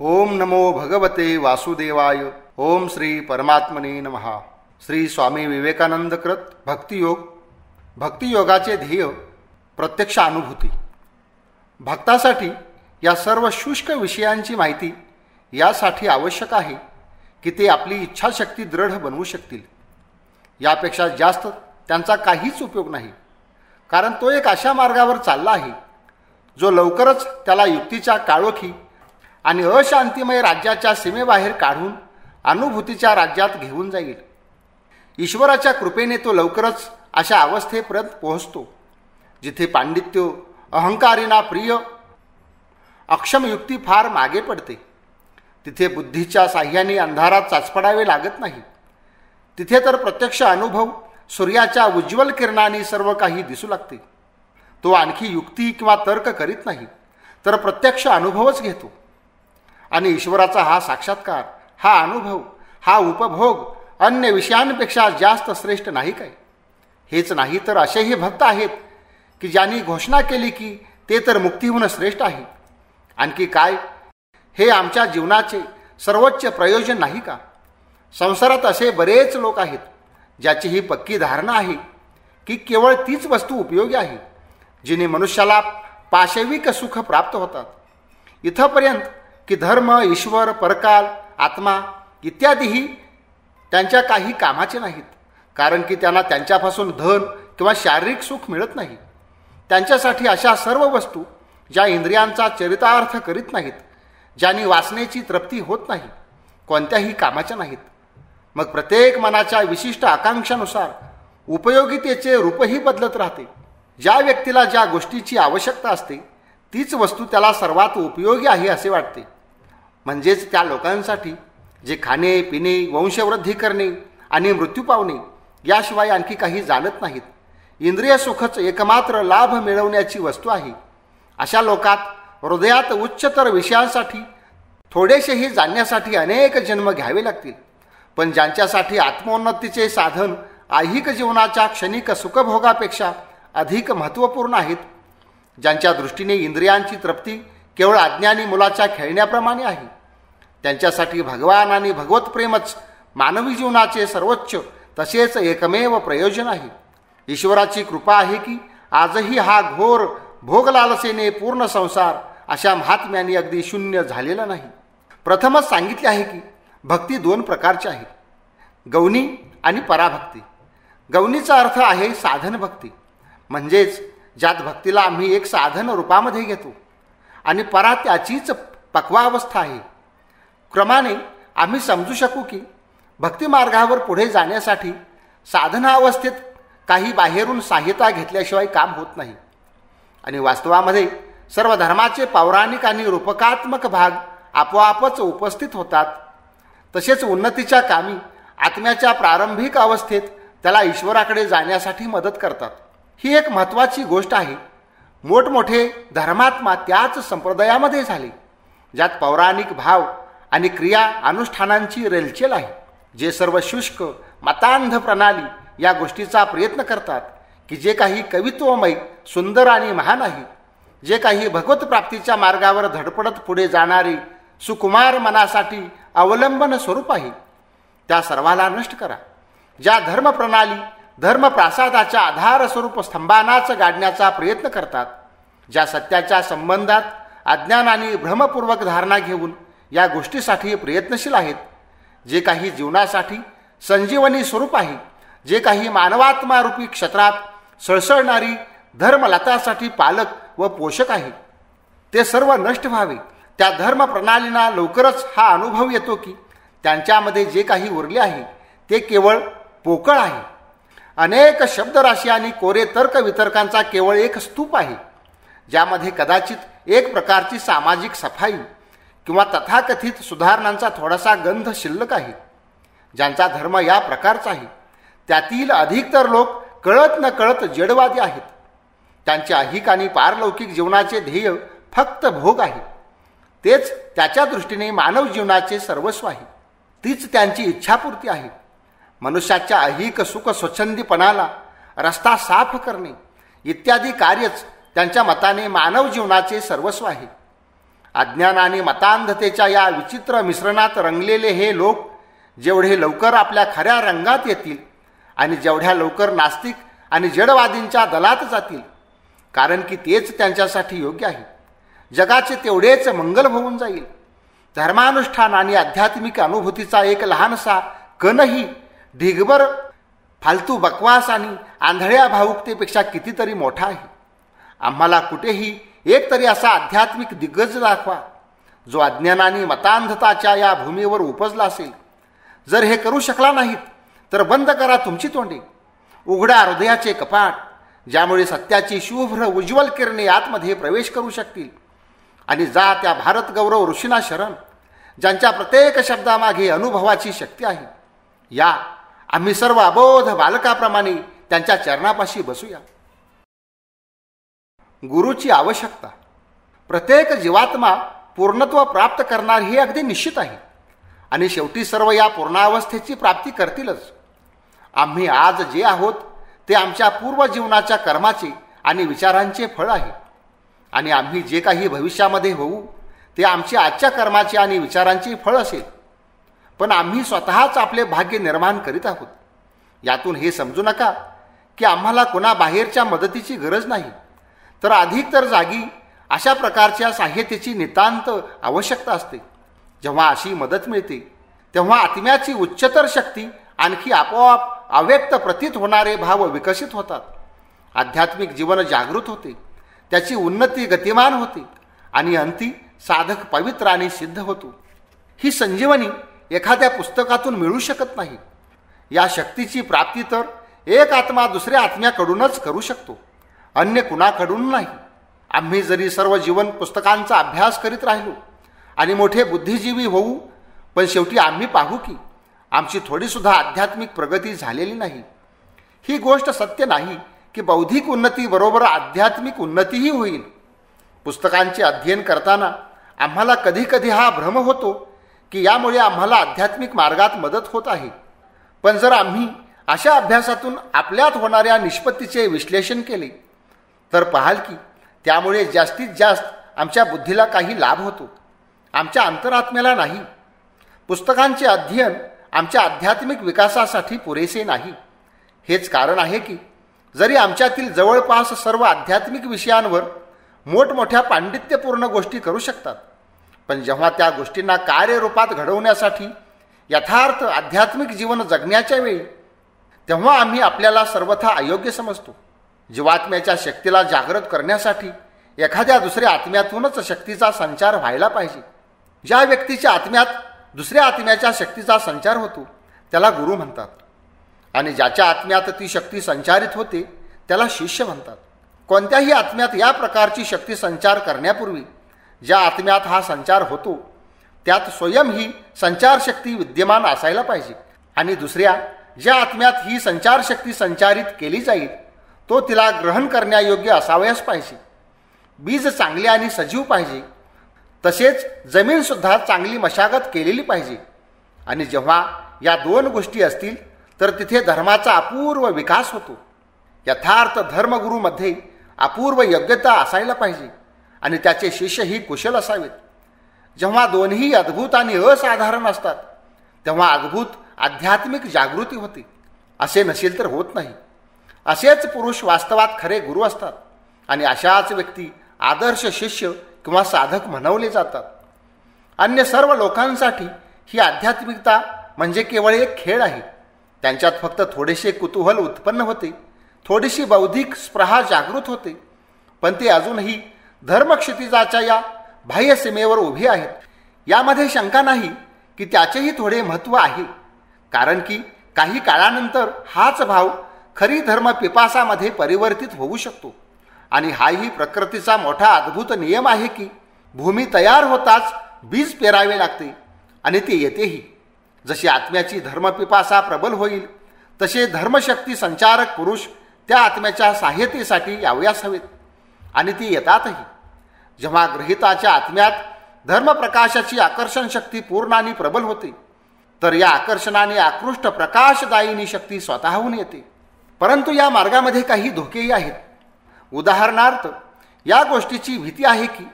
ओम नमो भगवते वासुदेवाय. ओम श्री परमात्मने नमः. श्री स्वामी विवेकानंद कृत भक्तियोग. भक्तियोगाचे ध्येय प्रत्यक्ष अनुभूती. भक्तासाठी या सर्व शुष्क विषयांची माहिती यासाठी आवश्यक आहे की ते आपली इच्छाशक्ती दृढ बनवू शकतील. यापेक्षा जास्त त्यांचा काहीच उपयोग नाही, कारण तो एक अशा मार्गावर चालला आहे जो लवकरच त्याला युक्तीच्या काळोखी आणि अशांतिमय राज्याच्या सीमेबाहेर काढून अनुभूतीच्या राज्यात घेऊन जाईल. ईश्वराच्या कृपेने तो लवकरच अशा अवस्थेपर्यंत पोहोचतो जिथे पांडित्य अहंकारीना प्रिय अक्षम युक्ती फार मागे पडते. तिथे बुद्धीच्या साह्याने अंधारात चाचपडावे लागत नाही. तिथे तर प्रत्यक्ष अनुभव सूर्याच्या उज्ज्वल किरणाने सर्व काही दिसू लागते. तो आणखी युक्ती किंवा तर्क करीत नाही, तर प्रत्यक्ष अनुभवच घेतो. आणि ईश्वराचा हा साक्षात्कार, हा अनुभव, हा उपभोग अन्य विषयांपेक्षा जास्त श्रेष्ठ नाही काय? हेच नाही तर असेही भक्त आहेत की ज्यांनी घोषणा केली की ते तर मुक्तीहून श्रेष्ठ आहे. आणखी काय, हे आमच्या जीवनाचे सर्वोच्च प्रयोजन नाही का? संसारात असे बरेच लोक आहेत ज्याची ही पक्की धारणा आहे की केवळ तीच वस्तू उपयोगी आहे जिने मनुष्याला पाशविक सुख प्राप्त होतात. इथंपर्यंत की धर्म, ईश्वर, परकाल, आत्मा इत्यादीही त्यांच्या काही कामाचे नाहीत, कारण की त्यांना त्यांच्यापासून धन किंवा शारीरिक सुख मिळत नाही. त्यांच्यासाठी अशा सर्व वस्तू ज्या इंद्रियांचा चरितार्थ करीत नाहीत, ज्यांनी वासनेची तृप्ती होत नाही, कोणत्याही कामाच्या नाहीत. मग प्रत्येक मनाच्या विशिष्ट आकांक्षानुसार उपयोगितेचे रूपही बदलत राहते. ज्या व्यक्तीला ज्या गोष्टीची आवश्यकता असते तीच वस्तू त्याला सर्वात उपयोगी आहे असे वाटते. म्हणजेच त्या लोकांसाठी जे खाणे, पिणे, वंशवृद्धी करणे आणि मृत्यू पावणे याशिवाय आणखी काही जाणत नाहीत. इंद्रिय सुखच एकमात्र लाभ मिळवण्याची वस्तू आहे. अशा लोकात हृदयात उच्चतर विषयांसाठी थोडेसेही जाणण्यासाठी अनेक जन्म घ्यावे लागतील. पण ज्यांच्यासाठी आत्मोन्नतीचे साधन ऐहिक जीवनाच्या क्षणिक सुखभोगापेक्षा अधिक महत्त्वपूर्ण आहेत, ज्यांच्या दृष्टीने इंद्रियांची तृप्ती केवळ अज्ञानी मुलाच्या खेळण्याप्रमाणे आहे, त्यांच्यासाठी भगवान आणि भगवत प्रेमच मानवी जीवनाचे सर्वोच्च तसेच एकमेव प्रयोजन आहे. ईश्वराची कृपा आहे की आजही हा घोर भोगलालसेने पूर्ण संसार अशा महात्म्याने अगदी शून्य झालेला नाही. प्रथमच सांगितले आहे की भक्ती दोन प्रकारची आहे, गौणी आणि पराभक्ती. गौणीचा अर्थ आहे साधन भक्ती, म्हणजेच ज्यात भक्तीला आम्ही एक साधन रूपामध्ये घेतो, आणि परा त्याचीच पक्वावस्था आहे. क्रमाने आम्ही समजू शकू की भक्तिमार्गावर पुढे जाण्यासाठी साधनावस्थेत काही बाहेरून सहाय्यता घेतल्याशिवाय काम होत नाही. आणि वास्तवामध्ये सर्व धर्माचे पौराणिक आणि रूपकात्मक भाग आपोआपच उपस्थित होतात. तसेच उन्नतीच्या कामी आत्म्याच्या प्रारंभिक अवस्थेत त्याला ईश्वराकडे जाण्यासाठी मदत करतात. ही एक महत्त्वाची गोष्ट आहे. मोठमोठे धर्मात्मा त्याच संप्रदायामध्ये झाले ज्यात पौराणिक भाव आणि क्रिया अनुष्ठानांची रेलचेल आहे. जे सर्व शुष्क मतांध प्रणाली या गोष्टीचा प्रयत्न करतात की जे काही कवित्वमय, सुंदर आणि महान आहे, जे काही भगवत प्राप्तीच्या मार्गावर धडपडत पुढे जाणारे सुकुमार मनासाठी अवलंबन स्वरूप आहे, त्या सर्वाला नष्ट करा. ज्या धर्मप्रणाली धर्मप्रासादाच्या आधार स्वरूप स्तंभानाच गाडण्याचा प्रयत्न करतात, ज्या सत्याच्या संबंधात अज्ञान आणि भ्रमपूर्वक धारणा घेऊन या गोष्टीसाठी प्रयत्नशील आहेत, जे काही जीवनासाठी संजीवनी स्वरूप आहे, जे काही मानवात्मारूपी क्षेत्रात सळसळणारी धर्मलतासाठी पालक व पोषक आहे, ते सर्व नष्ट व्हावे. त्या धर्मप्रणालींना लवकरच हा अनुभव येतो की त्यांच्यामध्ये जे काही उरले आहे ते केवळ पोकळ आहे. अनेक शब्दराशी आणि कोरे तर्क वितर्कांचा केवळ एक स्तूप आहे, ज्यामध्ये कदाचित एक प्रकारची सामाजिक सफाई किंवा तथाकथित सुधारणांचा थोडासा गंध शिल्लक आहे. ज्यांचा धर्म या प्रकारचा आहे त्यातील अधिकतर लोक कळत न कळत जडवादी आहेत. त्यांचे ऐहिक आणि पारलौकिक जीवनाचे ध्येय फक्त भोग आहे. तेच त्याच्या दृष्टीने मानव जीवनाचे सर्वस्व आहे. तीच त्यांची इच्छापूर्ती आहे. मनुष्याच्या ऐहिक सुख स्वच्छंदीपणाला रस्ता साफ करणे इत्यादी कार्यच त्यांच्या मताने मानव जीवनाचे सर्वस्व आहे. अज्ञान आणि मतांधतेच्या या विचित्र मिश्रणात रंगलेले हे लोक जेवढे लवकर आपल्या खऱ्या रंगात येतील आणि जेवढ्या लवकर नास्तिक आणि जडवादींच्या दलात जातील, कारण की तेच त्यांच्यासाठी योग्य आहे, जगाचे तेवढेच मंगल होऊन जाईल. धर्मानुष्ठान आणि आध्यात्मिक अनुभूतीचा एक लहानसा कणही ढिगभर फालतू बकवास आणि आंधळ्या भावुकतेपेक्षा कितीतरी मोठा आहे. आम्हाला कुठेही एक तरी असा आध्यात्मिक दिग्गज दाखवा जो अज्ञान आणि मतांधताच्या या भूमीवर उपजला असेल. जर हे करू शकला नाहीत तर बंद करा तुमची तोंडे, उघडा हृदयाचे कपाट, ज्यामुळे सत्याची शुभ्र उज्ज्वल किरणे आतमध्ये प्रवेश करू शकतील. आणि जा त्या भारत गौरव ऋषींना शरण, ज्यांच्या प्रत्येक शब्दामागे अनुभवाची शक्ती आहे. या आम्ही सर्व अबोध बालकाप्रमाणे त्यांच्या चरणापाशी बसूया. गुरुची आवश्यकता. प्रत्येक जीवात्मा पूर्णत्व प्राप्त करणार हे अगदी निश्चित आहे आणि शेवटी सर्व या पूर्णावस्थेची प्राप्ती करतीलच. आम्ही आज जे आहोत ते आमच्या पूर्वजीवनाच्या कर्माचे आणि विचारांचे फळ आहे आणि आम्ही जे काही भविष्यामध्ये होऊ ते आमच्या आजच्या कर्माचे आणि विचारांचे फळ असेल. पण आम्ही स्वतःच आपले भाग्य निर्माण करीत आहोत. यातून हे समजू नका की आम्हाला कोणा बाहेरच्या मदतीची गरज नाही, तर अधिक तर जागी अशा प्रकारच्या सहाय्यतेची नितांत आवश्यकता असते. जेव्हा अशी मदत मिळते तेव्हा आत्म्याची उच्चतर शक्ती आणखी आपोआप अव्यक्त प्रतीत होणारे भाव विकसित होतात. आध्यात्मिक जीवन जागृत होते, त्याची उन्नती गतिमान होते आणि अंती साधक पवित्र आणि सिद्ध होतो. ही संजीवनी एखाद्या पुस्तकातून मिळू शकत नाही. या शक्तीची प्राप्ती तर एक आत्मा दुसऱ्या आत्म्याकडूनच करू शकतो, अन्य कुणाकडून नाही. आम्ही जरी सर्व जीवन पुस्तकांचा अभ्यास करीत राहिलो आणि मोठे बुद्धिजीवी होऊ, पण शेवटी आम्ही पाहू की आमची थोडीसुद्धा आध्यात्मिक प्रगती झालेली नाही. ही गोष्ट सत्य नाही की बौद्धिक उन्नतीबरोबर आध्यात्मिक उन्नतीही होईल. पुस्तकांचे अध्ययन करताना आम्हाला कधीकधी हा भ्रम होतो की यामुळे आम्हाला आध्यात्मिक मार्गात मदत होत आहे. पण जर आम्ही अशा अभ्यासातून आपल्यात होणाऱ्या निष्पत्तीचे विश्लेषण केले तर पाहाल की त्यामुळे जास्तीत जास्त आमच्या बुद्धीला काही लाभ होतो, आमच्या अंतरात्म्याला नाही. पुस्तकांचे अध्ययन आमच्या आध्यात्मिक विकासासाठी पुरेसे नाही. हेच कारण आहे की जरी आमच्यातील जवळपास सर्व आध्यात्मिक विषयांवर मोठमोठ्या पांडित्यपूर्ण गोष्टी करू शकतात, पण जेव्हा त्या गोष्टींना कार्यरूपात घडवण्यासाठी यथार्थ आध्यात्मिक जीवन जगण्याच्या वेळी तेव्हा आम्ही आपल्याला सर्वथा अयोग्य समजतो. जीवात्म्याच्या शक्तीला जागृत करण्यासाठी एखाद्या दुसऱ्या आत्म्यातूनच शक्तीचा संचार व्हायला पाहिजे. ज्या व्यक्तीच्या आत्म्यात दुसऱ्या आत्म्याच्या शक्तीचा संचार होतो त्याला गुरु म्हणतात आणि ज्याच्या आत्म्यात ती शक्ती संचारित होते त्याला शिष्य म्हणतात. कोणत्याही आत्म्यात या प्रकारची शक्ती संचार करण्यापूर्वी ज्या आत्म्यात हा संचार होतो त्यात स्वयं ही संचारशक्ती विद्यमान असायला पाहिजे आणि दुसऱ्या ज्या आत्म्यात ही संचारशक्ती संचारित केली जाईल तो तिला ग्रहण करण्यायोग्य असावयास पाहिजे. बीज चांगले आणि सजीव पाहिजे, तसेच जमीनसुद्धा चांगली मशागत केलेली पाहिजे. आणि जेव्हा या दोन गोष्टी असतील तर तिथे धर्माचा अपूर्व विकास होतो. यथार्थ धर्मगुरूमध्ये अपूर्व योग्यता असायला पाहिजे आणि त्याचे शिष्यही कुशल असावेत. जेव्हा दोन्ही अद्भुत आणि असाधारण असतात तेव्हा अद्भुत आध्यात्मिक जागृती होते. असे नसेल तर होत नाही. असेच पुरुष वास्तवात खरे गुरु असतात आणि अशाच व्यक्ती आदर्श शिष्य किंवा साधक म्हणवले जातात. अन्य सर्व लोकांसाठी ही आध्यात्मिकता म्हणजे केवळ एक खेळ आहे. त्यांच्यात फक्त थोडेसे कुतूहल उत्पन्न होते, थोडीशी बौद्धिक स्पृहा जागृत होते, पण ते अजूनही धर्मक्षितिजाच्या या बाह्य सीमेवर उभे आहेत. यामध्ये शंका नाही की त्याचेही थोडे महत्त्व आहे, कारण की काही काळानंतर हाच भाव खरी धर्मपिपासामध्ये परिवर्तित होऊ शकतो. आणि हाही प्रकृतीचा मोठा अद्भुत नियम आहे की भूमी तयार होताच बीज पेरावे लागते आणि ते येतेही. जशी आत्म्याची धर्मपिपासा प्रबल होईल तसे धर्मशक्ती संचारक पुरुष त्या आत्म्याच्या सहाय्यतेसाठी यावयास हवेत आणि ती येतातही. जेव्हा गृहीताच्या आत्म्यात धर्मप्रकाशाची आकर्षण शक्ती पूर्ण आणि प्रबल होते तर या आकर्षणाने आकृष्ट प्रकाशदायिनी शक्ती स्वतःहून येते. परंतु या मार्गामध्ये काही धोकेही आहेत. उदाहरणार्थ या गोष्टीची भीती आहे की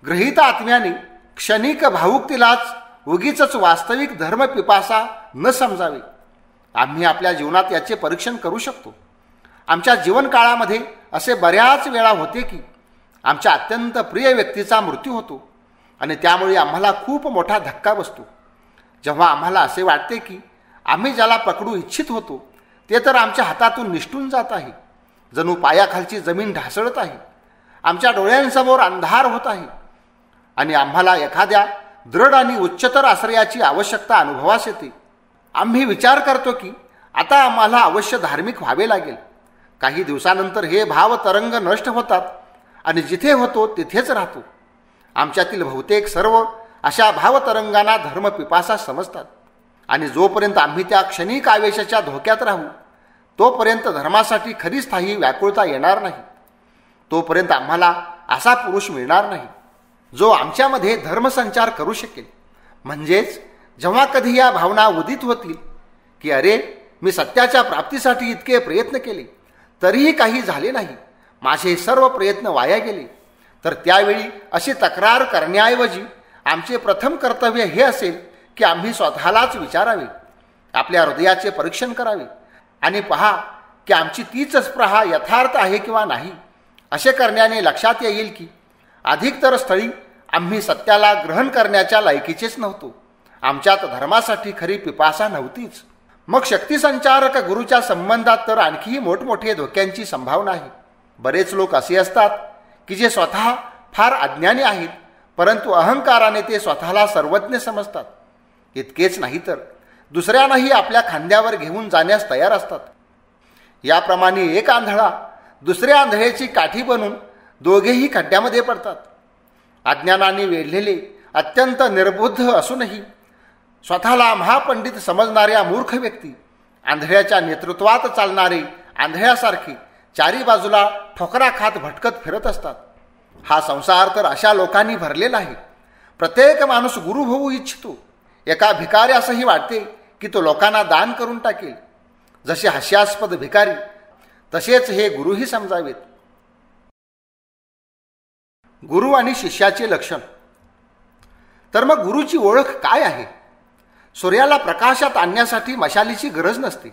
ग्रहित आत्म्याने क्षणिक भावुकतेलाच उगीचच वास्तविक धर्मपिपासा न समजावे. आम्ही आपल्या जीवनात याचे परीक्षण करू शकतो. आमच्या जीवनकाळामध्ये असे बऱ्याच वेळा होते की आमच्या अत्यंत प्रिय व्यक्तीचा मृत्यू होतो आणि त्यामुळे आम्हाला खूप मोठा धक्का बसतो. जेव्हा आम्हाला असे वाटते की आम्ही ज्याला पकडू इच्छित होतो ते तर आमच्या हातातून निसटून जात आहे, जणू पायाखालची जमीन ढासळत आहे, आमच्या डोळ्यांसमोर अंधार होत आहे आणि आम्हाला एखाद्या दृढ आणि उच्चतर आश्रयाची आवश्यकता अनुभवास येते. आम्ही विचार करतो की आता आम्हाला अवश्य धार्मिक व्हावे लागेल. काही दिवसानंतर हे भावतरंग नष्ट होतात आणि जिथे होतो तिथेच राहतो. आमच्यातील बहुतेक सर्व अशा भावतरंगांना धर्मपिपासा समजतात आणि जोपर्यंत आम्ही त्या क्षणिक आवेशाच्या धोक्यात राहू तोपर्यंत धर्मासाठी खरी स्थायी व्याकुळता येणार नाही. तोपर्यंत आम्हाला असा पुरुष मिळणार नाही जो आमच्यामध्ये धर्मसंचार करू शकेल. म्हणजेच जेव्हा कधी या भावना उदित होतील की अरे, मी सत्याच्या प्राप्तीसाठी इतके प्रयत्न केले तरीही काही झाले नाही, माझे सर्व प्रयत्न वाया गेले, तर त्यावेळी अशी तक्रार करण्याऐवजी आमचे प्रथम कर्तव्य हे असेल की आम्ही स्वतःलाच विचारावे, आपल्या हृदयाचे परीक्षण करावे आणि पहा की आमची तीच स्पृहा यथार्थ आहे किंवा नाही. असे करण्याने लक्षात येईल की अधिकतर स्थळी आम्ही सत्याला ग्रहण करण्याच्या लायकीचेच नव्हतो. आमच्यात धर्मासाठी खरी पिपासा नव्हतीच. मग शक्तिसंचारक गुरुच्या संबंधात तर आणखीही मोठमोठे धोक्यांची संभावना आहे. बरेच लोक असे असतात की जे स्वतः फार अज्ञानी आहेत, परंतु अहंकाराने ते स्वतःला सर्वज्ञ समजतात. इतकेच नाही तर दुसऱ्यांनाही आपल्या खांद्यावर घेऊन जाण्यास तयार असतात. याप्रमाणे एक आंधळा दुसऱ्या आंधळ्याची काठी बनून दोघेही खड्ड्यामध्ये पडतात. अज्ञानाने वेढलेले अत्यंत निर्बुद्ध असूनही स्वतःला महापंडित समजणाऱ्या मूर्ख व्यक्ती आंधळ्याच्या नेतृत्वात चालणारे आंधळ्यासारखे चारी बाजूला ठोकरा खात भटकत फिरत असतात. हा संसार तर अशा लोकांनी भरलेला आहे. प्रत्येक माणूस गुरु होऊ इच्छितो. एका भिकाऱ्यासही वाटते की तो लोकांना दान करून टाकेल. जसे हास्यास्पद भिकारी तसेच हे गुरुही समजावेत. गुरु आणि शिष्याचे लक्षण. तर मग गुरुची ओळख काय आहे? सूर्याला प्रकाशात आणण्यासाठी मशालीची गरज नसते.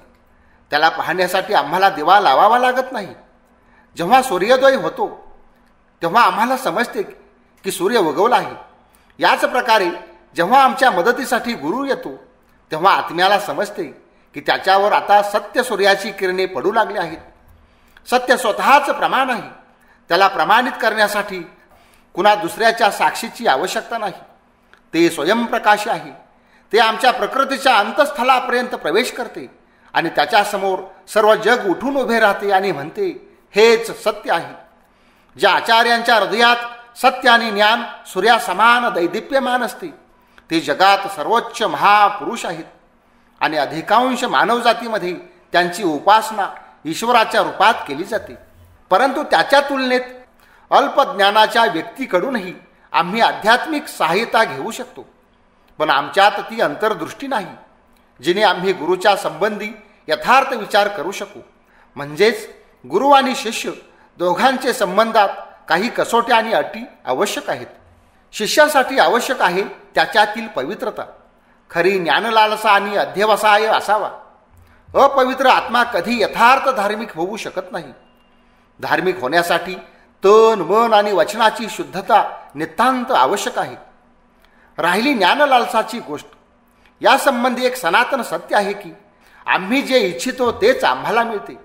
त्याला पाहण्यासाठी आम्हाला दिवा लावावा लागत नाही. जेव्हा सूर्योदय होतो तेव्हा आम्हाला समजते की सूर्य उगवला आहे. याच प्रकारे जेव्हा आमच्या मदतीसाठी गुरु येतो तेव्हा आत्म्याला समजते की त्याच्यावर आता सत्य सूर्याची किरणे पडू लागली आहेत. सत्य स्वतःच प्रमाण आहे. त्याला प्रमाणित करण्यासाठी कुणा दुसऱ्याच्या साक्षीची आवश्यकता नाही. ते स्वयंप्रकाशी आहे. ते आमच्या प्रकृतीच्या अंतस्थलापर्यंत प्रवेश करते आणि त्याच्यासमोर सर्व जग उठून उभे राहते आणि म्हणते, हेच सत्य आहे. ज्या आचार्यांच्या हृदयात सत्य आणि ज्ञान सूर्यासमान दैदिप्यमान असते ते जगात सर्वोच्च महापुरुष आहेत आणि अधिकांश मानवजातीमध्ये त्यांची उपासना ईश्वराच्या रूपात केली जाते. परंतु त्याच्या तुलनेत अल्पज्ञानाच्या व्यक्तीकडूनही आम्ही आध्यात्मिक सहाय्यता घेऊ शकतो. पण आमच्यात ती अंतर्दृष्टी नाही जिने आम्ही गुरुच्या संबंधी यथार्थ विचार करू शकू. म्हणजेच गुरु आणि शिष्य दोघांचे संबंधात काही कसोट्या आणि अटी आवश्यक आहेत. शिष्यासाठी आवश्यक आहे त्याच्यातील पवित्रता. खरी ज्ञानलालसा आणि अध्यवसाय असावा. अपवित्र आत्मा कधी यथार्थ धार्मिक होऊ शकत नाही. धार्मिक होण्यासाठी तन मन आणि वचनाची शुद्धता नितांत आवश्यक आहे. राहिली ज्ञानलालसाची गोष्ट, यासंबंधी एक सनातन सत्य आहे की आम्ही जे इच्छितो तेच आम्हाला मिळते.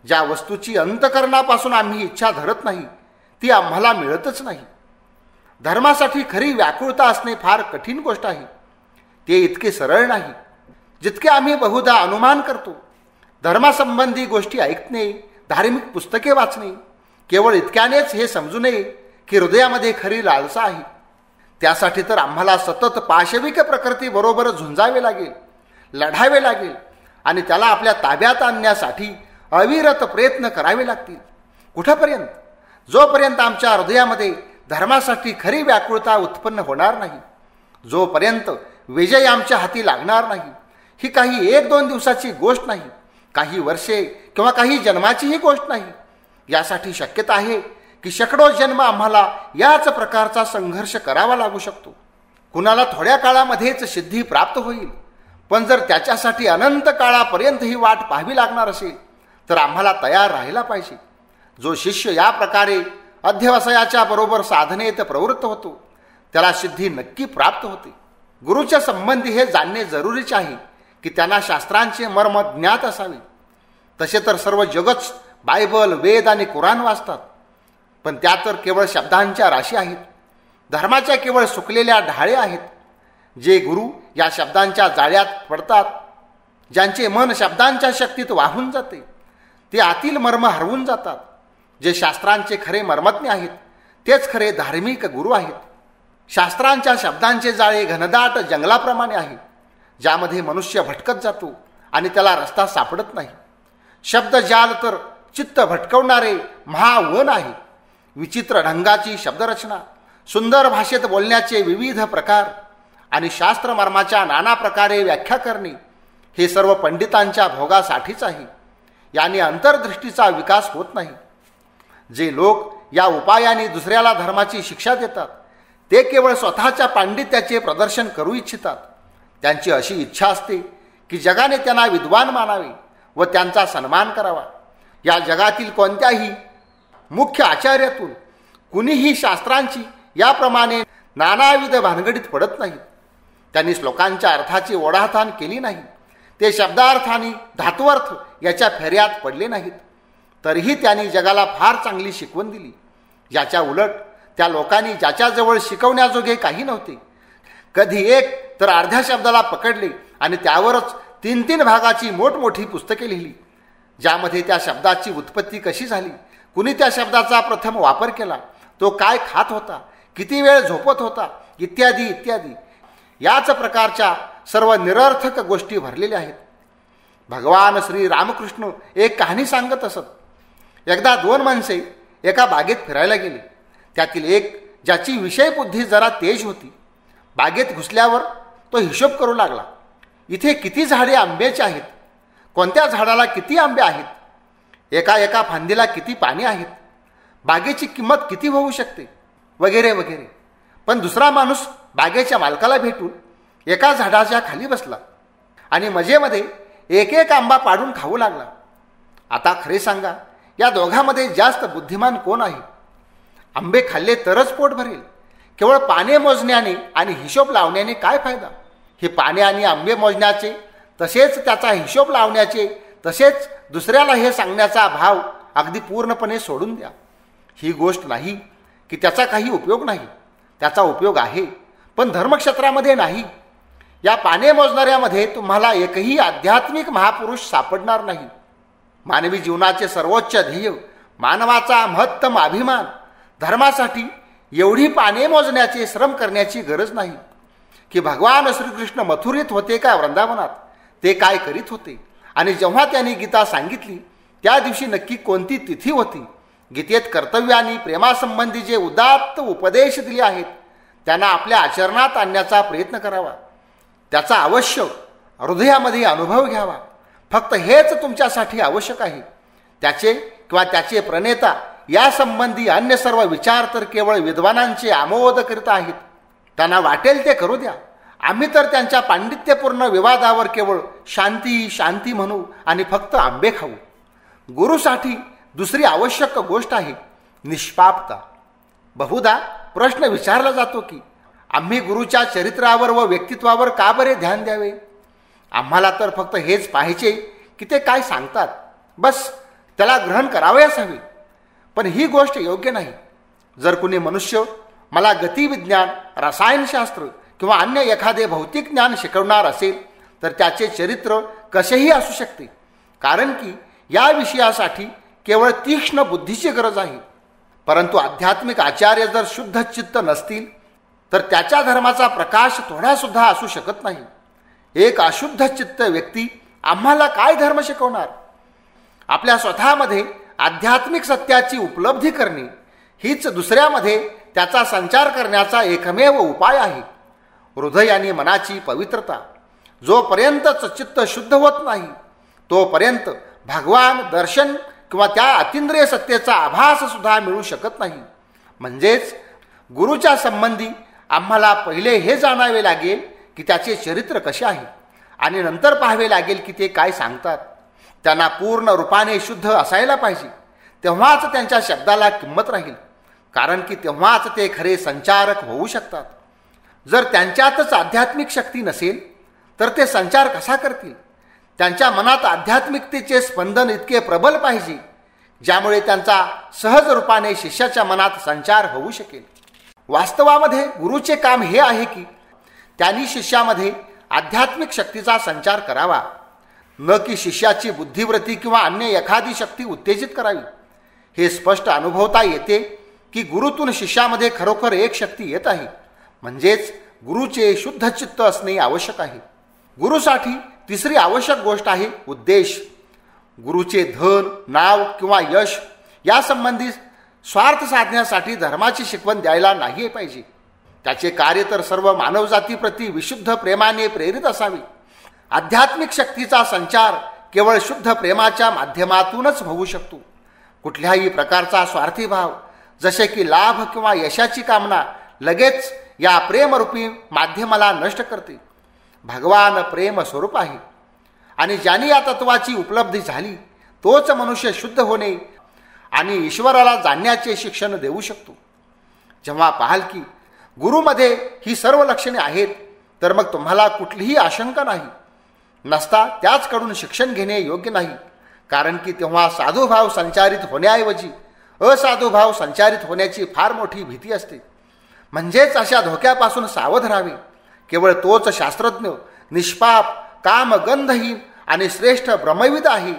ज्या वस्तूची अंतकरणापासून आम्ही इच्छा धरत नाही ती आम्हाला मिळतच नाही. धर्मासाठी खरी व्याकुळता असणे फार कठीण गोष्ट आहे. ते इतके सरळ नाही जितके आम्ही बहुधा अनुमान करतो. धर्मासंबंधी गोष्टी ऐकणे, धार्मिक पुस्तके वाचणे, केवळ इतक्यानेच हे समजू नये की हृदयामध्ये खरी लालसा आहे. त्यासाठी तर आम्हाला सतत पाशविक प्रकृतीबरोबर झुंजावे लागेल, लढावे लागेल आणि त्याला आपल्या ताब्यात आणण्यासाठी अविरत प्रयत्न करावे लागतील. कुठपर्यंत? जोपर्यंत आमच्या हृदयामध्ये धर्मासाठी खरी व्याकुळता उत्पन्न होणार नाही, जोपर्यंत विजय आमच्या हाती लागणार नाही. ही काही 1-2 दिवसाची गोष्ट नाही, काही वर्षे किंवा काही जन्माचीही गोष्ट नाही. यासाठी शक्यता आहे की शेकडो जन्म आम्हाला याच प्रकारचा संघर्ष करावा लागू शकतो. कुणाला थोड्या काळामध्येच सिद्धी प्राप्त होईल, पण जर त्याच्यासाठी अनंत काळापर्यंत ही वाट पाहावी लागणार असेल तर आम्हाला तयार राहायला पाहिजे. जो शिष्य या प्रकारे अध्यवसायाच्या बरोबर साधनेत प्रवृत्त होतो त्याला सिद्धी नक्की प्राप्त होते. गुरुच्या संबंधी हे जाणणे जरुरीचे आहे की त्यांना शास्त्रांचे मर्म ज्ञात असावे. तसे तर सर्व जगच बायबल, वेद आणि कुराण वाचतात, पण त्या तर केवळ शब्दांच्या राशी आहेत. धर्माच्या केवळ सुकलेल्या ढाळे आहेत. जे गुरु या शब्दांच्या जाळ्यात पडतात, ज्यांचे मन शब्दांच्या शक्तीत वाहून जाते, ते आतील मर्म हरवून जातात. जे शास्त्रांचे खरे मर्मज्ञ आहेत तेच खरे धार्मिक गुरु आहेत. शास्त्रांच्या शब्दांचे जाळे घनदाट जंगलाप्रमाणे आहे, ज्यामध्ये मनुष्य भटकत जातो आणि त्याला रस्ता सापडत नाही. शब्द जाल तर चित्त भटकवणारे महावन आहे. विचित्र ढंगाची शब्दरचना, सुंदर भाषेत बोलण्याचे विविध प्रकार आणि शास्त्रमर्माच्या नाना प्रकारे व्याख्या करणे हे सर्व पंडितांच्या भोगासाठीच आहे. याने अंतर्दृष्टीचा विकास होत नाही. जे लोक या उपायाने दुसऱ्याला धर्माची शिक्षा देतात ते केवळ स्वतःच्या पांडित्याचे प्रदर्शन करू इच्छितात. त्यांची अशी इच्छा असते की जगाने त्यांना विद्वान मानावे व त्यांचा सन्मान करावा. या जगातील कोणत्याही मुख्य आचार्यातून कुणीही शास्त्रांची याप्रमाणे नानाविध भानगडीत पडत नाहीत. त्यांनी श्लोकांच्या अर्थाची ओढाताण केली नाही. ते शब्दार्थाने धातुअर्थ याच्या फेऱ्यात पडले नाहीत. तरीही त्यांनी जगाला फार चांगली शिकवण दिली. याच्या उलट त्या लोकांनी ज्याच्याजवळ शिकवण्याजोगे काही नव्हते, कधी एक तर अर्ध्या शब्दाला पकडले आणि त्यावरच 3-3 भागाची मोठमोठी पुस्तके लिहिली, ज्यामध्ये त्या शब्दाची उत्पत्ती कशी झाली, कुणी त्या शब्दाचा प्रथम वापर केला, तो काय खात होता, किती वेळ झोपत होता, इत्यादी इत्यादी याच प्रकारच्या सर्व निरर्थक गोष्टी भरलेल्या आहेत. भगवान श्री रामकृष्ण एक कहाणी सांगत असत. एकदा 2 माणसे एका बागेत फिरायला गेली. त्यातील एक, ज्याची विषयबुद्धी जरा तेज होती, बागेत घुसल्यावर तो हिशोब करू लागला. इथे किती झाडे आंब्याची आहेत, कोणत्या झाडाला किती आंबे आहेत, एका एका फांदीला किती पाने आहेत, बागेची किंमत किती होऊ शकते, वगैरे वगैरे. पण दुसरा माणूस बागेच्या मालकाला भेटून एका झाडाच्या खाली बसला आणि मजेमध्ये एक एक आंबा पाडून खाऊ लागला. आता खरे सांगा, या दोघांमध्ये जास्त बुद्धिमान कोण आहे? आंबे खाल्ले तरच पोट भरेल. केवळ पाने मोजण्याने आणि हिशोब लावण्याने काय फायदा? हे पाने आणि आंबे मोजण्याचे, तसेच त्याचा हिशोब लावण्याचे, तसेच दुसऱ्याला हे सांगण्याचा भाव अगदी पूर्णपणे सोडून द्या. ही गोष्ट नाही की त्याचा काही उपयोग नाही. त्याचा उपयोग आहे, पण धर्मक्षेत्रामध्ये नाही. या पाने मोजणाऱ्यामध्ये तुम्हाला एकही आध्यात्मिक महापुरुष सापडणार नाही. मानवी जीवनाचे सर्वोच्च ध्येय, मानवाचा महत्तम अभिमान, धर्मासाठी एवढी पाने मोजण्याचे श्रम करण्याची गरज नाही. की भगवान श्रीकृष्ण मथुरेत होते का वृंदावनात, ते काय करीत होते, आणि जेव्हा त्यांनी गीता सांगितली त्या दिवशी नक्की कोणती तिथी होती. गीतेत कर्तव्य आणि प्रेमासंबंधी जे उदात्त उपदेश दिले आहेत त्यांना आपल्या आचरणात आणण्याचा प्रयत्न करावा. त्याचा अवश्य हृदयामध्ये अनुभव घ्यावा. फक्त हेच तुमच्यासाठी आवश्यक आहे. त्याचे किंवा त्याचे प्रणेता यासंबंधी अन्य सर्व विचार तर केवळ विद्वानांचे आमोद करीत आहेत. त्यांना वाटेल ते करू द्या. आम्ही तर त्यांच्या पांडित्यपूर्ण विवादावर केवळ शांती शांती म्हणू आणि फक्त आंबे खाऊ. गुरुसाठी दुसरी आवश्यक गोष्ट आहे निष्पापता. बहुधा प्रश्न विचारला जातो की आम्ही गुरुच्या चरित्रावर व व्यक्तित्वावर का बरे ध्यान द्यावे? आम्हाला तर फक्त हेच पाहिजे की ते काय सांगतात, बस त्याला ग्रहण करावयास हवे. पण ही गोष्ट योग्य नाही. जर कुणी मनुष्य मला गतिविज्ञान, रसायनशास्त्र किंवा अन्य एखादे भौतिक ज्ञान शिकवणार असेल तर त्याचे चरित्र कसेही असू शकते, कारण की या विषयासाठी केवळ तीक्ष्ण बुद्धीची गरज आहे. परंतु आध्यात्मिक आचार्य जर शुद्ध चित्त नसतील तर त्याच्या धर्माचा प्रकाश थोडासुद्धा असू शकत नाही. एक अशुद्ध चित्त व्यक्ती आम्हाला काय धर्म शिकवणार? आपल्या स्वतःमध्ये आध्यात्मिक सत्याची उपलब्धी करणे हीच दुसऱ्यामध्ये त्याचा संचार करण्याचा एकमेव उपाय आहे. हृदय आणि मनाची पवित्रता जोपर्यंत चित्त शुद्ध होत नाही तोपर्यंत भगवान, दर्शन किंवा त्या अतिंद्रिय सत्तेचा आभास सुद्धा मिळू शकत नाही. म्हणजेच गुरुच्या संबंधी आम्हाला पहिले हे जाणावे लागेल की त्याचे चरित्र कसे आहे आणि नंतर पाहावे लागेल की ते काय सांगतात. त्यांना पूर्ण रूपाने शुद्ध असायला पाहिजे, तेव्हाच त्यांच्या शब्दाला किंमत राहील, कारण की तेव्हाच ते खरे संचारक होऊ शकतात. जर त्यांच्यातच आध्यात्मिक शक्ती नसेल तर ते संचार कसा करतील? त्यांच्या मनात आध्यात्मिकतेचे स्पंदन इतके प्रबल पाहिजे ज्यामुळे त्यांचा सहज रूपाने शिष्याच्या मनात संचार होऊ शकेल. वास्तवामध्ये गुरुचे काम हे आहे की त्यांनी शिष्यामध्ये आध्यात्मिक शक्तीचा संचार करावा, न की शिष्याची बुद्धिवृत्ती किंवा अन्य एखादी शक्ती उत्तेजित करावी. हे स्पष्ट अनुभवता येते की गुरुतून शिष्यामध्ये खरोखर एक शक्ती येत आहे, म्हणजेच गुरुचे शुद्ध चित्त असणे आवश्यक आहे. गुरुसाठी तिसरी आवश्यक गोष्ट आहे उद्देश. गुरुचे धन, नाव किंवा यश यासंबंधी स्वार्थ साधण्यासाठी धर्माची शिकवण द्यायला नाही पाहिजे. त्याचे कार्य तर सर्व मानवजातीप्रती विशुद्ध प्रेमाने प्रेरित असावे. आध्यात्मिक शक्तीचा संचार केवळ शुद्ध प्रेमाच्या माध्यमातूनच होऊ शकतो. कुठल्याही प्रकारचा स्वार्थी भाव, जसे की लाभ किंवा यशाची कामना, लगेच या प्रेमरूपी माध्यमाला नष्ट करते. भगवान प्रेम स्वरूप आहे आणि ज्यांनी या तत्वाची उपलब्धी झाली तोच मनुष्य शुद्ध होणे आणि ईश्वराला जाणण्याचे शिक्षण देऊ शकतो. जेव्हा पाहाल की गुरुमध्ये ही सर्व लक्षणे आहेत तर मग तुम्हाला कुठलीही आशंका नाही. नसता त्याचकडून शिक्षण घेणे योग्य नाही, कारण की तेव्हा साधुभाव संचारित होण्याऐवजी असाधुभाव संचारित होण्याची फार मोठी भीती असते. म्हणजेच अशा धोक्यापासून सावध राहावे. केवळ तोच शास्त्रज्ञ, निष्पाप, कामगंधहीन आणि श्रेष्ठ ब्रह्मविद आहे,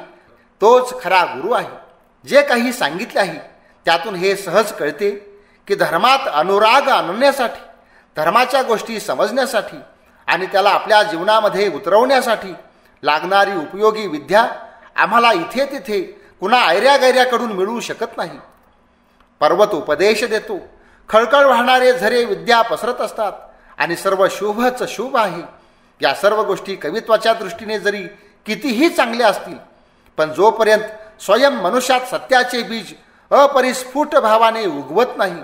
तोच खरा गुरु आहे. जे काही सांगितले आहे त्यातून हे सहज कळते की धर्मात अनुराग आणण्यासाठी, धर्माच्या गोष्टी समजण्यासाठी आणि त्याला आपल्या जीवनामध्ये उतरवण्यासाठी लागणारी उपयोगी विद्या आम्हाला इथे तिथे कुणा ऐऱ्यागैऱ्याकडून मिळू शकत नाही. पर्वत उपदेश देतो, खळखळ वाहणारे झरे विद्या पसरत असतात आणि सर्व शुभच शुभ आहे. या सर्व गोष्टी कवित्वाच्या दृष्टीने जरी कितीही चांगल्या असतील, पण जोपर्यंत स्वयं मनुष्यात सत्याचे बीज अपरिस्फुट भावाने उगवत नाही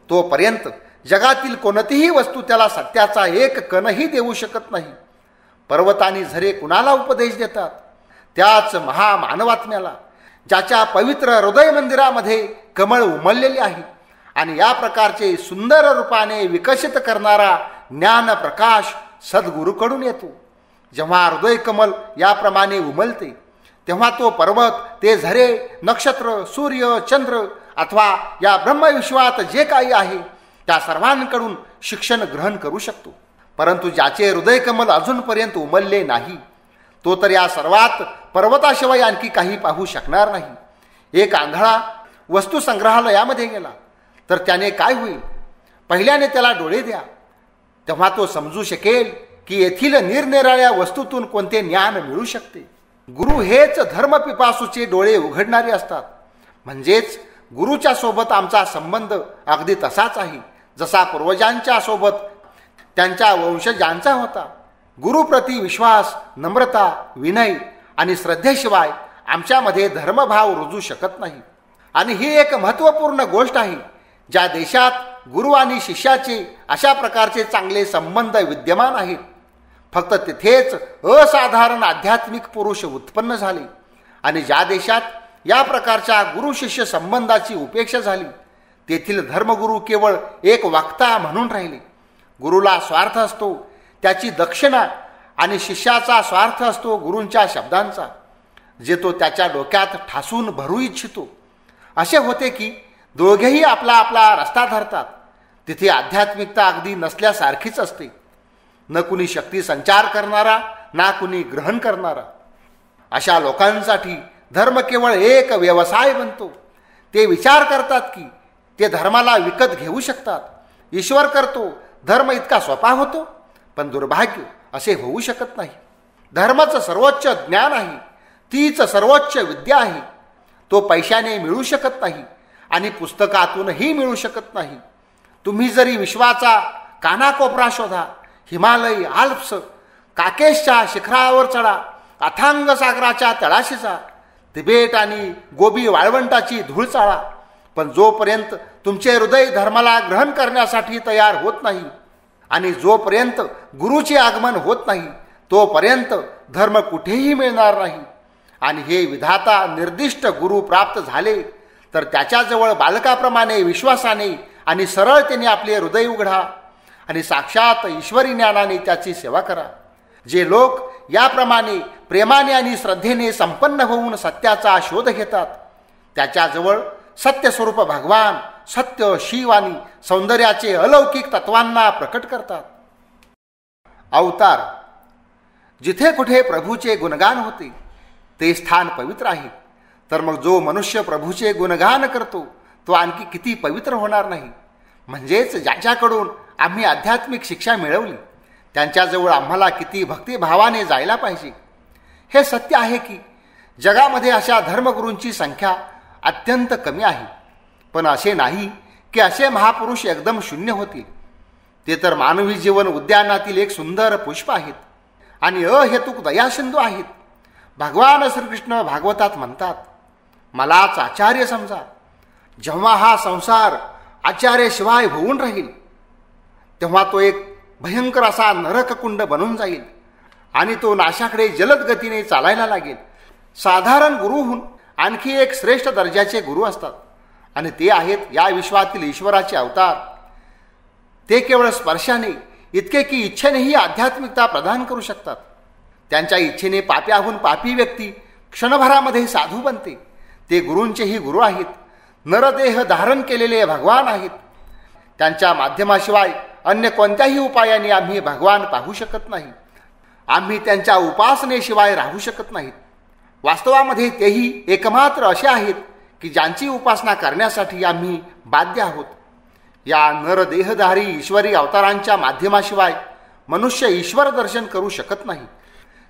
तोपर्यंत जगातील कोणतीही वस्तू त्याला सत्याचा एक कणही देऊ शकत नाही. पर्वत आणि झरे कुणाला उपदेश देतात? त्याच महामानवात्म्याला, ज्याच्या पवित्र हृदय मंदिरामध्ये कमळ उमललेले आहे आणि या प्रकारचे सुंदर रूपाने विकसित करणारा ज्ञान प्रकाश सद्गुरूकडून येतो. जेव्हा हृदय कमल याप्रमाणे उमलते तेव्हा तो पर्वत, ते झरे, नक्षत्र, सूर्य, चंद्र अथवा या ब्रह्मविश्वात जे काही आहे त्या सर्वांकडून शिक्षण ग्रहण करू शकतो. परंतु ज्याचे हृदय कमल अजूनपर्यंत उमलले नाही तो तर या सर्वात पर्वताशिवाय आणखी काही पाहू शकणार नाही. एक आंधळा वस्तू संग्रहालयामध्ये गेला तर त्याने काय होईल? पहिल्याने त्याला डोळे द्या, तेव्हा तो समजू शकेल की येथील निरनिराळ्या वस्तूतून कोणते ज्ञान मिळू शकते. गुरु हेच धर्मपिपासूचे डोळे उघडणारे असतात. म्हणजेच गुरुच्या सोबत आमचा संबंध अगदी तसाच आहे जसा पूर्वजांच्या सोबत त्यांच्या वंशजांचा होता. गुरुप्रती विश्वास, नम्रता, विनय आणि श्रद्धेशिवाय आमच्यामध्ये धर्मभाव रुजू शकत नाही. आणि ही एक महत्त्वपूर्ण गोष्ट आहे. ज्या देशात गुरु आणि शिष्याचे अशा प्रकारचे चांगले संबंध विद्यमान आहेत, फक्त तिथेच असाधारण आध्यात्मिक पुरुष उत्पन्न झाले. आणि ज्या देशात या प्रकारच्या गुरु शिष्य संबंधाची उपेक्षा झाली तेथील धर्मगुरू केवळ एक वक्ता म्हणून राहिले. गुरुला स्वार्थ असतो त्याची दक्षिणा आणि शिष्याचा स्वार्थ असतो गुरूंच्या शब्दांचा, जे तो त्याच्या डोक्यात ठासून भरू इच्छितो. असे होते की दोघेही आपला आपला रस्ता धरतात. तिथे आध्यात्मिकता अगदी नसल्यासारखीच असते. न कुणी शक्ती संचार करणारा, ना कुणी ग्रहण करणारा. अशा लोकांसाठी धर्म केवळ एक व्यवसाय बनतो. ते विचार करतात की ते धर्माला विकत घेऊ शकतात. ईश्वर करतो, धर्म इतका सोपा होतो. पण दुर्भाग्य, असे होऊ शकत नाही. धर्मच सर्वोच्च ज्ञान आहे, तीच सर्वोच्च विद्या आहे. तो पैशाने मिळू शकत नाही आणि पुस्तकातूनही मिळू शकत नाही. तुम्ही जरी विश्वाचा कानाकोपरा शोधा, हिमालय, आल्प्स, काकेशच्या शिखरावर चढा, अथांग सागराच्या तळाशी जा, तिबेट आणि गोबी वाळवंटाची धूळ चाळा, पण जोपर्यंत तुमचे हृदय धर्माला ग्रहण करण्यासाठी तयार होत नाही आणि जोपर्यंत गुरुचे आगमन होत नाही तोपर्यंत धर्म कुठेही मिळणार नाही. आणि हे विधाता निर्दिष्ट गुरु प्राप्त झाले तर त्याच्याजवळ बालकाप्रमाणे विश्वासाने आणि सरळतेने आपले हृदय उघडा आणि साक्षात ईश्वरी ज्ञानाने त्याची सेवा करा. जे लोक याप्रमाणे प्रेमाने आणि श्रद्धेने संपन्न होऊन सत्याचा शोध घेतात त्याच्याजवळ सत्यस्वरूप भगवान सत्य, शिव आणि सौंदर्याचे अलौकिक तत्वांना प्रकट करतात. अवतार. जिथे कुठे प्रभूचे गुणगान होते ते स्थान पवित्र आहे, तर मग जो मनुष्य प्रभूचे गुणगान करतो तो आणखी किती पवित्र होणार नाही. म्हणजेच ज्याच्याकडून आम्ही आध्यात्मिक शिक्षा मिळवली त्यांच्याजवळ आम्हाला किती भक्तिभावाने जायला पाहिजे. हे सत्य आहे की जगामध्ये अशा धर्मगुरूंची संख्या अत्यंत कमी आहे, पण असे नाही की असे महापुरुष एकदम शून्य होतील. ते तर मानवी जीवन उद्यानातील एक सुंदर पुष्प आहेत आणि अहेतुक दयासिंधू आहेत. भगवान श्रीकृष्ण भागवतात म्हणतात, मलाच आचार्य समजा. जेव्हा हा संसार आचार्याशिवाय होऊन राहील तेव्हा तो एक भयंकर असा नरककुंड बनून जाईल आणि तो नाशाकडे जलद गतीने चालायला लागेल. साधारण गुरुहून आणखी एक श्रेष्ठ दर्जाचे गुरु असतात आणि ते आहेत या विश्वातील ईश्वराचे अवतार. ते केवळ स्पर्शाने इतके की इच्छेनेही आध्यात्मिकता प्रदान करू शकतात. त्यांच्या इच्छेने पाप्याहून पापी व्यक्ती क्षणभरामध्ये साधू बनते. ते गुरूंचेही गुरु आहेत, नरदेह धारण केलेले भगवान आहेत. त्यांच्या माध्यमाशिवाय अन्य कोणत्याही उपायाने आम्ही भगवान पाहू शकत नाही. आम्ही त्यांच्या उपासनेशिवाय राहू शकत नाहीत. वास्तवामध्ये तेही एकमात्र असे आहेत की ज्यांची उपासना करण्यासाठी आम्ही बाध्य आहोत. या नरदेहधारी ईश्वरी अवतारांच्या माध्यमाशिवाय मनुष्य ईश्वर दर्शन करू शकत नाही.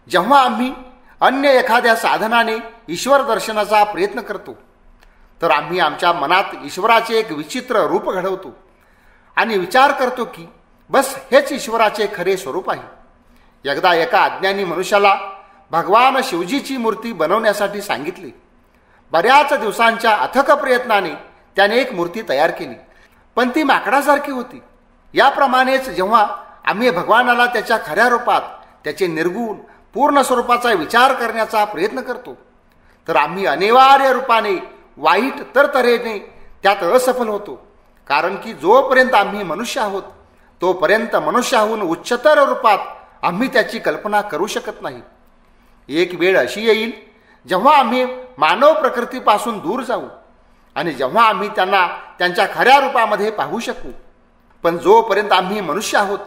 जेव्हा आम्ही अन्य एखाद्या साधनाने ईश्वर दर्शनाचा प्रयत्न करतो तर आम्ही आमच्या मनात ईश्वराचे एक विचित्र रूप घडवतो आणि विचार करतो की बस हेच ईश्वराचे खरे स्वरूप आहे. एकदा एका अज्ञानी मनुष्याला भगवान शिवजीची मूर्ती बनवण्यासाठी सांगितले. बऱ्याच दिवसांच्या अथक प्रयत्नाने त्याने एक मूर्ती तयार केली, पण ती माकडासारखी होती. याप्रमाणेच जेव्हा आम्ही भगवानाला त्याच्या खऱ्या रूपात त्याचे निर्गुण पूर्ण स्वरूपाचा विचार करण्याचा प्रयत्न करतो तर आम्ही अनिवार्य रूपाने वाईट तरतऱ्हेने त्यात असफल होतो. कारण की जोपर्यंत आम्ही मनुष्य आहोत तोपर्यंत मनुष्याहून उच्चतर रूपात आम्ही त्याची कल्पना करू शकत नाही. एक वेळ अशी येईल जेव्हा आम्ही मानव प्रकृतीपासून दूर जाऊ आणि जेव्हा आम्ही त्यांना त्यांच्या खऱ्या रूपामध्ये पाहू शकू. पण जोपर्यंत आम्ही मनुष्य आहोत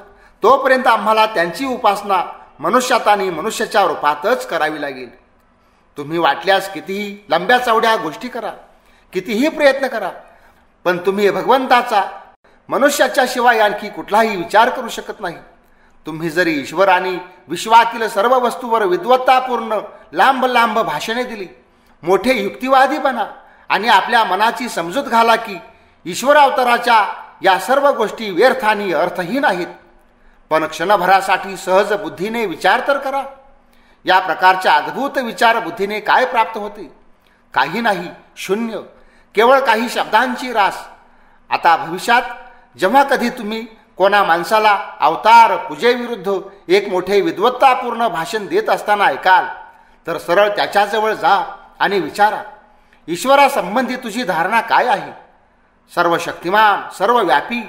तोपर्यंत आम्हाला त्यांची उपासना मनुष्यात आणि मनुष्याच्या रूपातच करावी लागेल. तुम्ही वाटल्यास कितीही लंब्या चौड्या गोष्टी करा, कितीही प्रयत्न करा, पण तुम्ही भगवंताचा मनुष्याच्या शिवाय आणखी कुठलाही विचार करू शकत नाही. तुम्ही जरी ईश्वर आणि विश्वातील सर्व वस्तूवर विद्वत्तापूर्ण लांब लांब भाषणे दिली, मोठे युक्तिवादी बना आणि आपल्या मनाची समजूत घाला की ईश्वर अवताराच्या या सर्व गोष्टी व्यर्थ आणि अर्थहीन आहेत, पण क्षणभरासाठी सहज बुद्धीने विचार तर करा. या प्रकारच्या अद्भुत विचार बुद्धीने काय प्राप्त होते? काही नाही, शून्य, केवळ काही शब्दांची रास. आता भविष्यात जेव्हा कधी तुम्ही कोणा माणसाला अवतार पूजेविरुद्ध एक मोठे विद्वत्तापूर्ण भाषण देत असताना ऐकाल तर सरळ त्याच्याजवळ जा आणि विचारा, ईश्वरासंबंधी तुझी धारणा काय आहे? सर्व शक्तिमान, सर्व व्यापी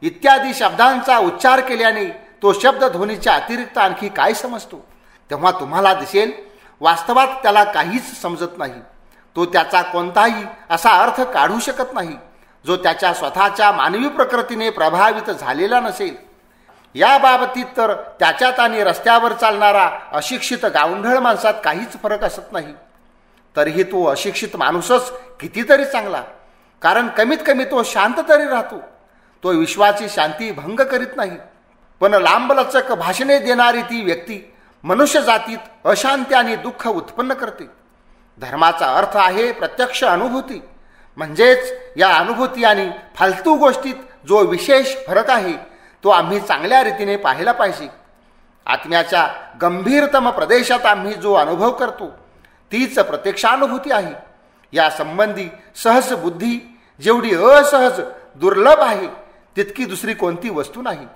इत्यादी शब्दांचा उच्चार केल्याने तो शब्द ध्वनीच्या अतिरिक्त आणखी काय समजतो? तेव्हा तुम्हाला दिसेल वास्तवात त्याला काहीच समजत नाही. तो त्याचा कोणताही असा अर्थ काढू शकत नाही जो त्याच्या स्वतःच्या मानवी प्रकृतीने प्रभावित झालेला नसेल. या बाबतीत तर त्याच्यात आणि रस्त्यावर चालणारा अशिक्षित गावंढळ माणसात काहीच फरक असत नाही. तरीही तो अशिक्षित माणूसच कितीतरी चांगला, कारण कमीत कमी तो शांत तरी राहतो. तो विश्वाची शांती भंग करीत नाही. पण लांबलचक भाषणे देणारी ती व्यक्ती मनुष्य जातीत अशांती आणि दुःख उत्पन्न करते. धर्माचा अर्थ आहे प्रत्यक्ष अनुभूती. म्हणजेच या अनुभूती आणि फालतू गोष्टीत जो विशेष फरक आहे तो आम्ही चांगल्या रीतीने पाहायला पाहिजे. आत्म्याच्या गंभीरतम प्रदेशात आम्ही जो अनुभव करतो तीच प्रत्यक्षानुभूती आहे. या संबंधी सहज बुद्धी जेवढी असहज दुर्लभ आहे तितकी दुसरी कोणती वस्तू नाही.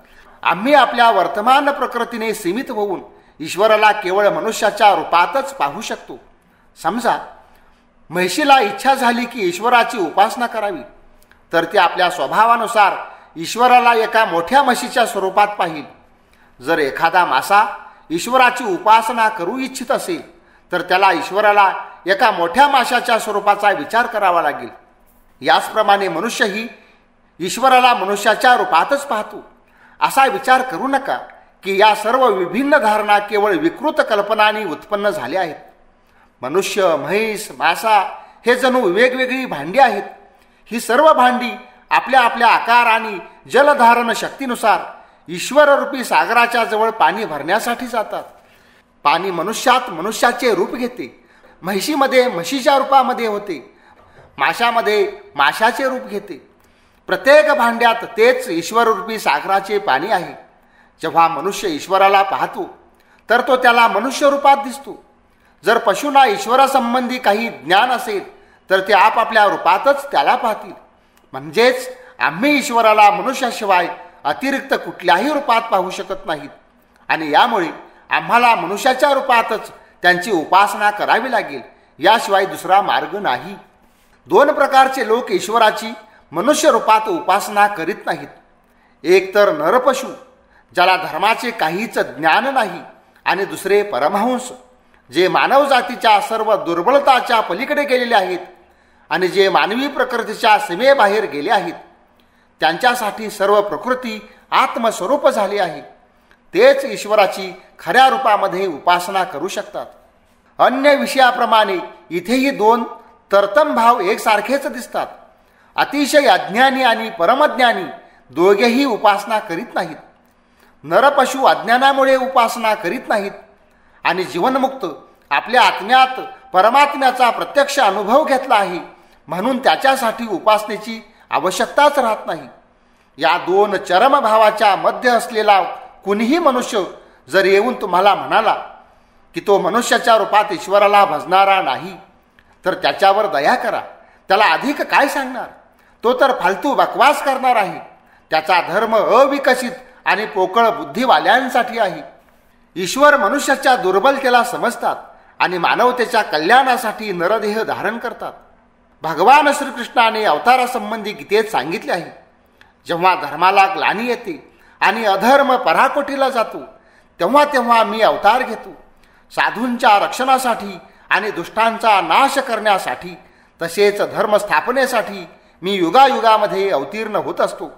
आम्ही आपल्या वर्तमान प्रकृतीने सीमित होऊन ईश्वराला केवळ मनुष्याच्या रूपातच पाहू शकतो. समजा म्हैशीला इच्छा झाली की ईश्वराची उपासना करावी, तर ती आपल्या स्वभावानुसार ईश्वराला एका मोठ्या म्हशीच्या स्वरूपात पाहिल. जर एखादा मासा ईश्वराची उपासना करू इच्छित असेल तर त्याला ईश्वराला एका मोठ्या माशाच्या स्वरूपाचा विचार करावा लागेल. याचप्रमाणे मनुष्यही ईश्वराला मनुष्याच्या रूपातच पाहतो. असा विचार करू नका की या सर्व विभिन्न धारणा केवळ विकृत कल्पनांनी उत्पन्न झाल्या आहेत. मनुष्य, म्हैस, मासा हे जणू वेगवेगळी भांडी आहेत. ही सर्व भांडी आपल्या आपल्या आकार आणि जलधारण शक्तीनुसार ईश्वररूपी सागराच्या जवळ पाणी भरण्यासाठी जातात. पाणी मनुष्यात मनुष्याचे रूप घेते, म्हैशीमध्ये म्हशीच्या रूपामध्ये होते, माशामध्ये माशाचे रूप घेते. प्रत्येक भांड्यात तेच ईश्वररूपी सागराचे पाणी आहे. जेव्हा मनुष्य ईश्वराला पाहतो तर तो त्याला मनुष्य रूपात दिसतो. जर पशूंना ईश्वरासंबंधी काही ज्ञान असेल तर ते आपापल्या रूपातच त्याला पाहतील. म्हणजेच आम्ही ईश्वराला मनुष्याशिवाय अतिरिक्त कुठल्याही रूपात पाहू शकत नाहीत आणि यामुळे आम्हाला मनुष्याच्या रूपातच त्यांची उपासना करावी लागेल. याशिवाय दुसरा मार्ग नाही. दोन प्रकारचे लोक ईश्वराची मनुष्य रूपात उपासना करीत नाहीत. एक तर नरपशु, ज्याला धर्माचे काहीच ज्ञान नाही, आणि दुसरे परमहंस, जे मानव जातीच्या सर्व दुर्बलताच्या पलीकडे गेलेले आहेत आणि जे मानवी प्रकृतीच्या सीमेबाहेर गेले आहेत. त्यांच्यासाठी सर्व प्रकृती आत्मस्वरूप झाली आहे. तेच ईश्वराची खऱ्या रूपामध्ये उपासना करू शकतात. अन्य विषयाप्रमाणे इथेही दोन तरतम भाव एकसारखेच दिसतात. अतिशय अज्ञानी आणि परमज्ञानी दोघेही उपासना करीत नाहीत. नरपशु अज्ञानामुळे उपासना करीत नाहीत आणि जीवनमुक्त आपल्या आत्म्यात परमात्म्याचा प्रत्यक्ष अनुभव घेतला आहे, म्हणून त्याच्यासाठी उपासनेची आवश्यकताच राहत नाही. या दोन चरमभावाच्या मध्ये असलेला कुणीही मनुष्य जर येऊन तुम्हाला म्हणाला की तो मनुष्याच्या रूपात ईश्वराला भजणारा नाही, तर त्याच्यावर दया करा. त्याला अधिक काय सांगणार? तो तर फालतू बकवास करणार आहे. त्याचा धर्म अविकसित आणि पोकळ बुद्धिवाल्यांसाठी आहे. ईश्वर मनुष्याच्या दुर्बलतेला समजतात आणि मानवतेच्या कल्याणासाठी नरदेह धारण करतात. भगवान श्रीकृष्णाने अवतारासंबंधी गीतेत सांगितले आहे, जेव्हा धर्माला ग्लानी येते आणि अधर्म पराकोटीला जातो तेव्हा तेव्हा मी अवतार घेतो, साधूंच्या रक्षणासाठी आणि दुष्टांचा नाश करण्यासाठी, तसेच धर्मस्थापनेसाठी मी युगायुगामध्ये अवतीर्ण होत असतो.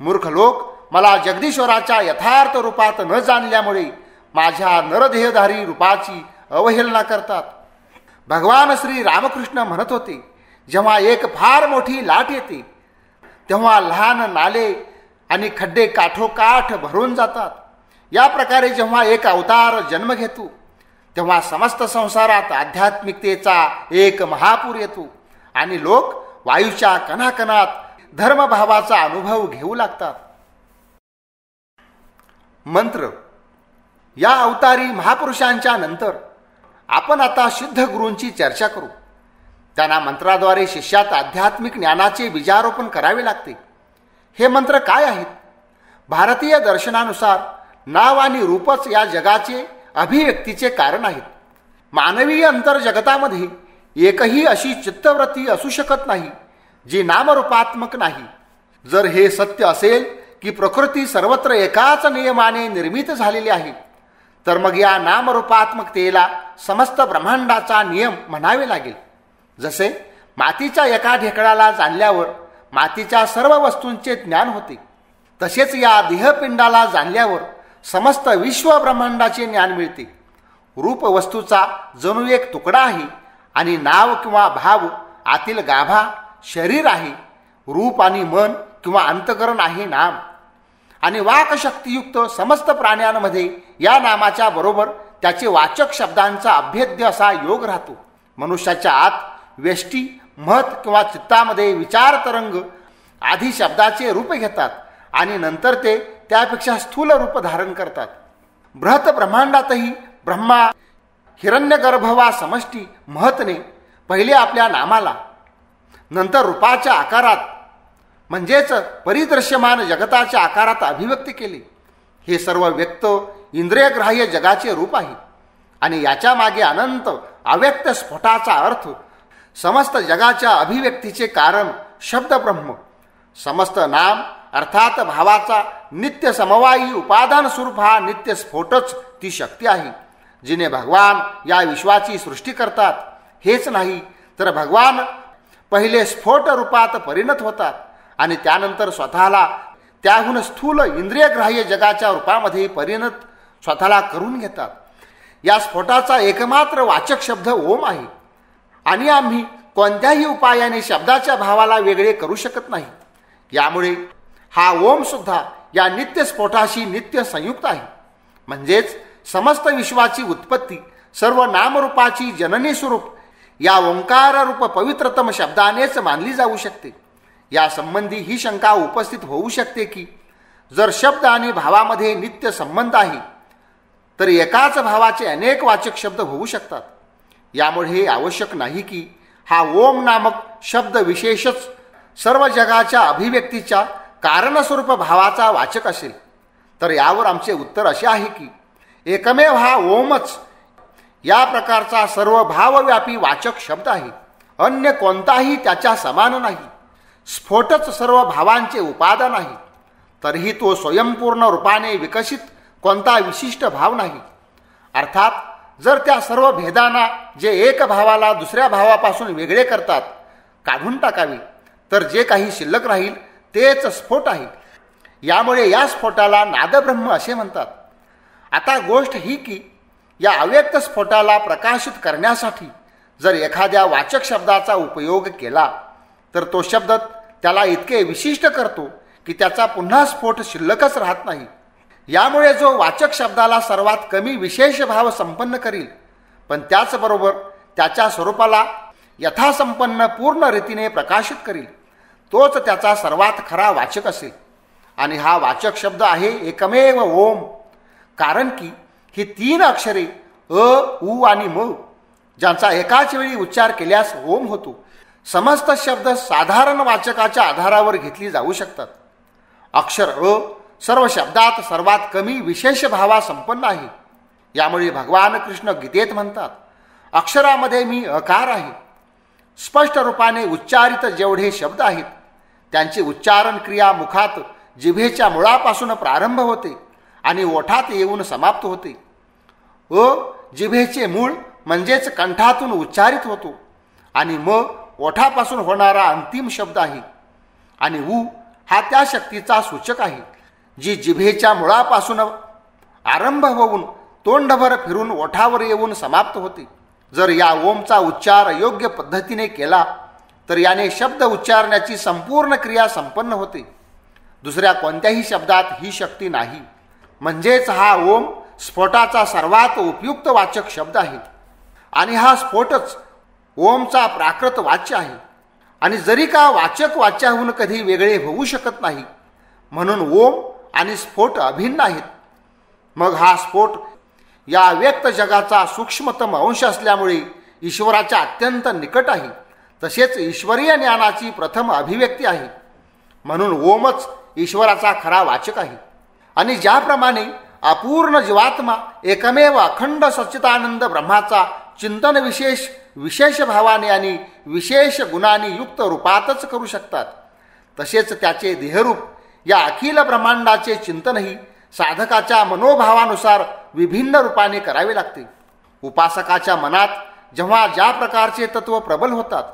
मूर्ख लोक मला जगदीश्वराच्या यथार्थ रूपात न जाणल्यामुळे माझ्या नरदेहधारी रूपाची अवहेलना करतात. भगवान श्री रामकृष्ण म्हणत होते, जेव्हा एक फार मोठी लाट येते तेव्हा लहान नाले आणि खड्डे काठोकाठ भरून जातात. या प्रकारे जेव्हा एक अवतार जन्म घेतो तेव्हा समस्त संसारात आध्यात्मिकतेचा एक महापूर येतो आणि लोक वायूच्या कणाकणात धर्मभावाचा अनुभव घेऊ लागतात. मंत्र. या अवतारी महापुरुषांच्या नंतर आपण आता सिद्ध गुरूंची चर्चा करू. त्यांना मंत्राद्वारे शिष्यात आध्यात्मिक ज्ञानाचे बीजारोपण करावे लागते. हे मंत्र काय आहेत? भारतीय दर्शनानुसार नाव आणि रूपच या जगाचे अभिव्यक्तीचे कारण आहेत. मानवीय अंतर्जगतामध्ये एकही अशी चित्तवृत्ती असू शकत नाही जी नामरूपात्मक नाही. जर हे सत्य असेल की प्रकृती सर्वत्र एकाच नियमाने निर्मित झालेली आहे, तर मग या नामरूपात्मकतेला समस्त ब्रह्मांडाचा नियम म्हणावे लागेल. जसे मातीच्या एका ढेकळाला जाणल्यावर मातीच्या सर्व वस्तूंचे ज्ञान होते, तसेच या देहपिंडाला जाणल्यावर समस्त विश्व ब्रह्मांडाचे ज्ञान मिळते. रूप वस्तूचा जणू एक तुकडा आहे आणि नाव किंवा भाव आतील गाभा शरीर आहे. रूप आणि मन किंवा अंतकरण आहे नाम. आणि वाकशक्तियुक्त समस्त प्राण्यांमध्ये या नामाच्या बरोबर त्याचे वाचक शब्दांचा अभेद्य असा योग राहतो. मनुष्याच्या आत वेष्टी, महत किंवा चित्तामध्ये विचार तरंग आधी शब्दाचे रूप घेतात आणि नंतर ते त्यापेक्षा स्थूल रूप धारण करतात. बृहत ब्रह्मांडातही ब्रह्मा हिरण्यगर्भ वा समष्टी महत्ने पहिले आपल्या नामाला, नंतर रूपाच्या आकारात म्हणजेच परिदृश्यमान जगताच्या आकारात अभिव्यक्ती केली. हे सर्व व्यक्त इंद्रियग्राह्य जगाचे रूप आहे आणि याच्या मागे अनंत अव्यक्त स्फोटाचा अर्थ, समस्त जगाच्या अभिव्यक्तीचे कारण शब्द ब्रह्म, समस्त नाम अर्थात भावाचा नित्य समवायी उपादान स्वरूप हा नित्य स्फोटच ती शक्ती आहे जिने भगवान या विश्वाची सृष्टी करतात. हेच नाही तर भगवान पहिले स्फोट रूपात परिणत होतात आणि त्यानंतर स्वतःला त्याहून स्थूल इंद्रियग्राह्य जगाच्या रूपामध्ये परिणत स्वतःला करून घेतात. या स्फोटाचा एकमात्र वाचक शब्द ओम आहे आणि आम्ही कोणत्याही उपायाने शब्दाच्या भावाला वेगळे करू शकत नाही. यामुळे हा ओम सुद्धा या नित्य स्फोटाशी नित्य संयुक्त आहे. म्हणजेच समस्त विश्वाची उत्पत्ती सर्व नामरूपाची जननी स्वरूप या ओंकार रूप पवित्रतम शब्दानेच मानली जाऊ शकते. या संबंधी ही शंका उपस्थित होऊ शकते की जर शब्द आणि भावामध्ये नित्य संबंध आहे तर एकाच भावाचे अनेक वाचक शब्द होऊ शकतात. यामुळे हे आवश्यक नाही की हा ओम नामक शब्द विशेषच सर्व जगाच्या अभिव्यक्तीच्या कारणस्वरूप भावाचा वाचक असेल. तर यावर आमचे उत्तर असे आहे की एकमेव हा ओमच या प्रकारचा सर्व भावव्यापी वाचक शब्द आहे. अन्य कोणताही त्याच्या समान नाही. स्फोटच सर्व भावांचे उपादान आहे. तरीही तो स्वयंपूर्ण रूपाने विकसित कोणता विशिष्ट भाव नाही. अर्थात जर त्या सर्व भेदांना जे एक भावाला दुसऱ्या भावापासून वेगळे करतात काढून टाकावे तर जे काही शिल्लक राहील तेच स्फोट आहे. यामुळे या स्फोटाला नादब्रह्म असे म्हणतात. आता गोष्ट ही की या अव्यक्त स्फोटाला प्रकाशित करण्यासाठी जर एखाद्या वाचक शब्दाचा उपयोग केला तर तो शब्द त्याला इतके विशिष्ट करतो की त्याचा पुन्हा स्फोट शिल्लकच राहत नाही. यामुळे जो वाचक शब्दाला सर्वात कमी विशेष भाव संपन्न करील पण त्याचबरोबर त्याच्या स्वरूपाला यथासंपन्न पूर्ण रीतीने प्रकाशित करील तोच त्याचा सर्वात खरा वाचक असेल. आणि हा वाचक शब्द आहे एकमेव ओम. कारण की ही 3 अक्षरे अ, उ आणि म ज्यांचा एकाच वेळी उच्चार केल्यास ओम होतो. समस्त शब्द साधारण वाचकाच्या आधारावर घेतली जाऊ शकतात. अक्षर अ सर्व शब्दात सर्वात कमी विशेष भावा संपन्न आहे. यामुळे भगवान कृष्ण गीतेत म्हणतात अक्षरामध्ये मी अकार आहे. स्पष्ट रूपाने उच्चारित जेवढे शब्द आहेत त्यांची उच्चारण क्रिया मुखात जिभेच्या मुळापासून प्रारंभ होते आणि ओठात येऊन समाप्त होते. अ जिभेचे मूळ म्हणजेच कंठातून उच्चारित होतो आणि म ओठापासून होणारा अंतिम शब्द आहे आणि उ हा त्या शक्तीचा सूचक आहे जी जिभेच्या मुळापासून आरंभ होऊन तोंडभर फिरून ओठावर येऊन समाप्त होते. जर या ओमचा उच्चार योग्य पद्धतीने केला तर याने शब्द उच्चारण्याची संपूर्ण क्रिया संपन्न होते. दुसऱ्या कोणत्याही शब्दात ही शक्ती नाही. म्हणजेच हा ओम स्फोटाचा सर्वात उपयुक्त वाचक शब्द आहे आणि हा स्फोटच ओमचा प्राकृत वाच्य आहे. आणि जरी का वाचक वाच्याहून कधी वेगळे होऊ शकत नाही म्हणून ओम आणि स्फोट अभिन्न आहेत. मग हा स्फोट या व्यक्त जगाचा सूक्ष्मतम अंश असल्यामुळे ईश्वराच्या अत्यंत निकट आहे. तसेच ईश्वरीय ज्ञानाची प्रथम अभिव्यक्ती आहे. म्हणून ओमच ईश्वराचा खरा वाचक आहे. आणि ज्याप्रमाणे अपूर्ण जीवात्मा एकमेव अखंड सच्चिदानंद ब्रह्माचा चिंतन विशेष भावाने आणि विशेष गुणांनी युक्त रूपातच करू शकतात तसेच त्याचे देहरूप या अखिल ब्रह्मांडाचे चिंतनही साधकाच्या मनोभावानुसार विभिन्न रूपाने करावे लागते. उपासकाच्या मनात जेव्हा ज्या प्रकारचे तत्व प्रबल होतात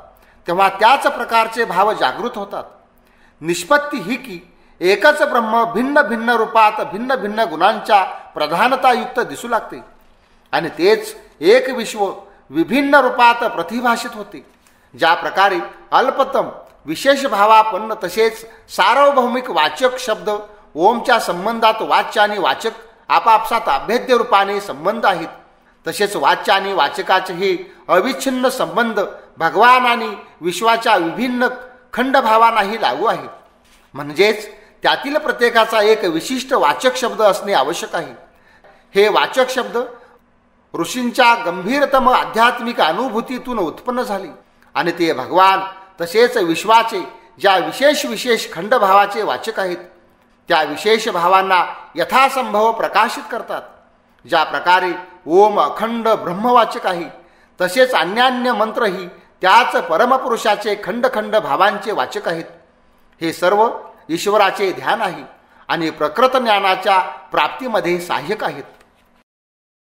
तेव्हा त्याच प्रकारचे भाव जागृत होतात. निष्पत्ती ही की एकच ब्रह्म भिन्न भिन्न रूपात भिन्न भिन्न गुणांच्या प्रधानतायुक्त दिसू लागते आणि तेच एक विश्व विभिन्न रूपात प्रतिभाषित होते. ज्या प्रकारे अल्पतम विशेष भावापन्न तसेच सार्वभौमिक वाचक शब्द ओमच्या संबंधात वाच्य आणि वाचक आपापसात अभेद्य रूपाने संबंध आहेत तसेच वाच्य आणि वाचकाचे हे अविच्छिन्न संबंध भगवान आणि विश्वाच्या विभिन्न खंडभावांनाही लागू आहेत. म्हणजेच त्यातील प्रत्येकाचा एक विशिष्ट वाचक शब्द असणे आवश्यक आहे. हे वाचक शब्द ऋषींच्या गंभीरतम आध्यात्मिक अनुभूतीतून उत्पन्न झाली आणि ते भगवान तसेच विश्वाचे ज्या विशेष विशेष खंडभावाचे वाचक आहेत त्या विशेष भावांना यथासंभव प्रकाशित करतात. ज्या प्रकारे ओम अखंड ब्रह्मवाचक आहे तसेच अन्यान्य मंत्रही त्याच परमपुरुषाचे खंडखंड भावांचे वाचक आहेत. हे सर्व ईश्वराचे ध्यान आहे आणि प्रकृत ज्ञानाच्या प्राप्तीमध्ये सहाय्यक आहेत.